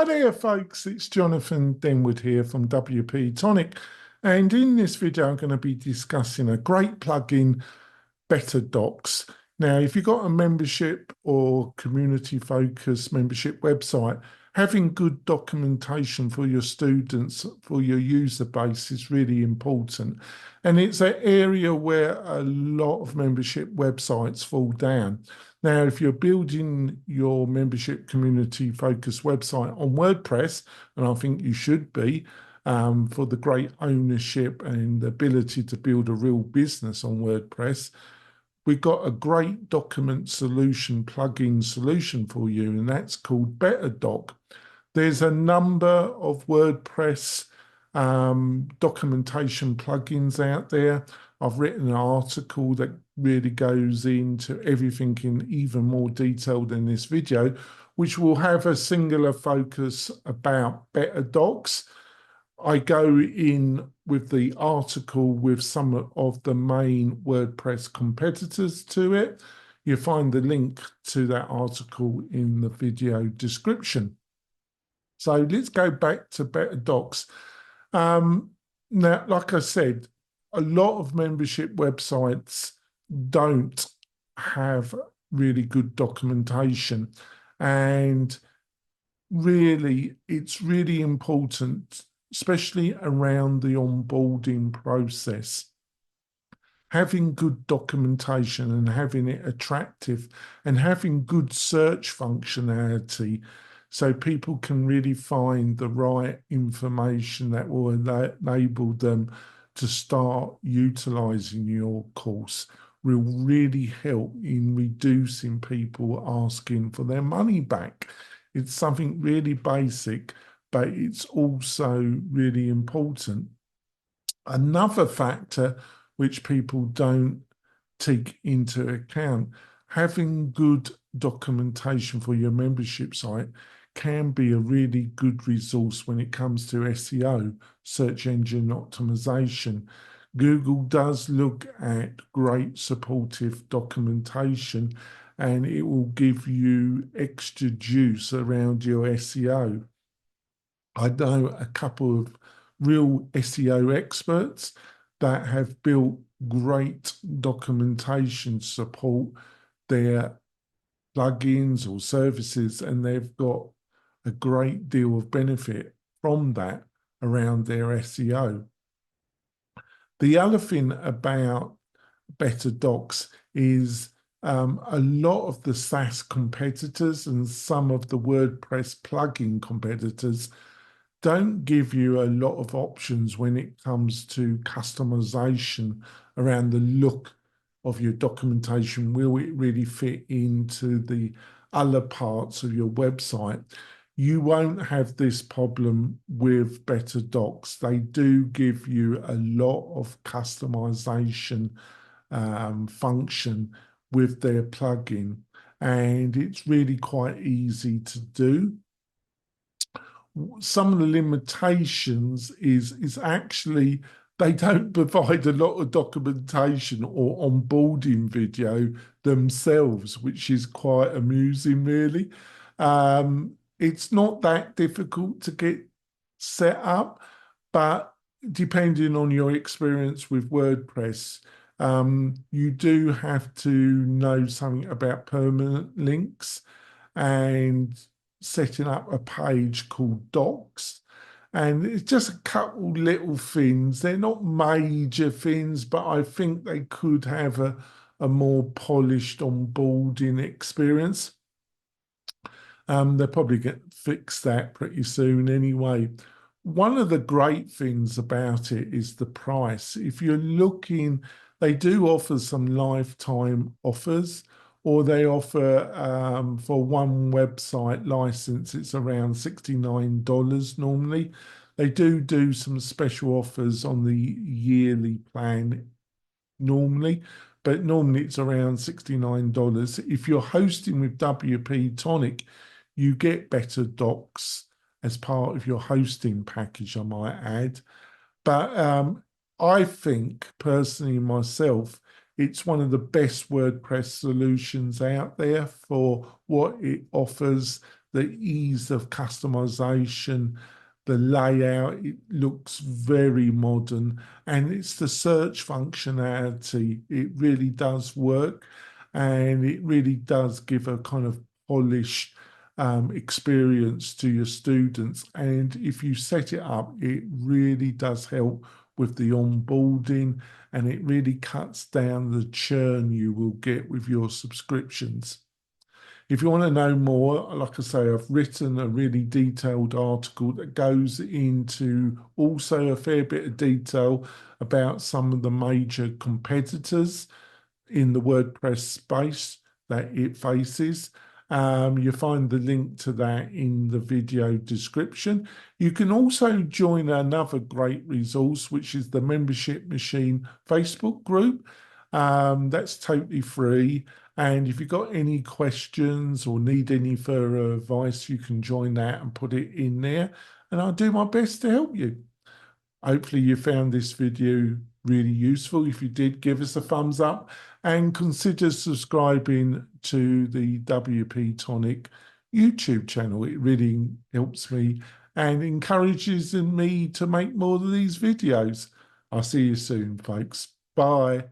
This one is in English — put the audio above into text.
Hi there, folks. It's Jonathan Denwood here from WP-Tonic. And in this video, I'm going to be discussing a great plugin, BetterDocs. Now, if you've got a membership or community-focused membership website, having good documentation for your students, for your user base is really important. And it's an area where a lot of membership websites fall down. Now, if you're building your membership community-focused website on WordPress, and I think you should be, for the great ownership and the ability to build a real business on WordPress, we've got a great document solution, plugin solution for you, and that's called BetterDoc. There's a number of WordPress documentation plugins out there. I've written an article that really goes into everything in even more detail than this video, which will have a singular focus about BetterDocs. I go in with the article with some of the main WordPress competitors to it. You'll find the link to that article in the video description. So let's go back to BetterDocs. Now, like I said, a lot of membership websites don't have really good documentation. And really, it's really important, especially around the onboarding process. Having good documentation and having it attractive and having good search functionality so people can really find the right information that will enable them to start utilizing your course will really help in reducing people asking for their money back. It's something really basic, but it's also really important. Another factor which people don't take into account, having good documentation for your membership site can be a really good resource when it comes to SEO, search engine optimization. Google does look at great supportive documentation and it will give you extra juice around your SEO. I know a couple of real SEO experts that have built great documentation to support their plugins or services, and they've got a great deal of benefit from that around their SEO. The other thing about BetterDocs is a lot of the SaaS competitors and some of the WordPress plugin competitors don't give you a lot of options when it comes to customization around the look of your documentation. Will it really fit into the other parts of your website? You won't have this problem with BetterDocs. They do give you a lot of customization function with their plugin, and it's really quite easy to do. Some of the limitations is actually they don't provide a lot of documentation or onboarding video themselves, which is quite amusing, really. It's not that difficult to get set up, but depending on your experience with WordPress, you do have to know something about permanent links and setting up a page called Docs. And it's just a couple little things. They're not major things, but I think they could have a more polished onboarding experience. They'll probably fix that pretty soon anyway. One of the great things about it is the price. If you're looking, they do offer some lifetime offers, or they offer for one website license, it's around $69 normally. They do some special offers on the yearly plan normally, but normally it's around $69. If you're hosting with WP-Tonic, you get BetterDocs as part of your hosting package, I might add. But I think personally myself, it's one of the best WordPress solutions out there for what it offers, the ease of customization, the layout, it looks very modern, and it's the search functionality. It really does work, and it really does give a kind of polished experience to your students. And if you set it up, it really does help with the onboarding, and it really cuts down the churn you will get with your subscriptions. If you want to know more, like I say, I've written a really detailed article that goes into also a fair bit of detail about some of the major competitors in the WordPress space that it faces. You find the link to that in the video description. You can also join another great resource, which is the Membership Machine Facebook group. That's totally free. And if you've got any questions or need any further advice, you can join that and put it in there. And I'll do my best to help you. Hopefully you found this video really useful. If you did, give us a thumbs up and consider subscribing to the WP-Tonic YouTube channel. It really helps me and encourages me to make more of these videos. I'll see you soon, folks. Bye.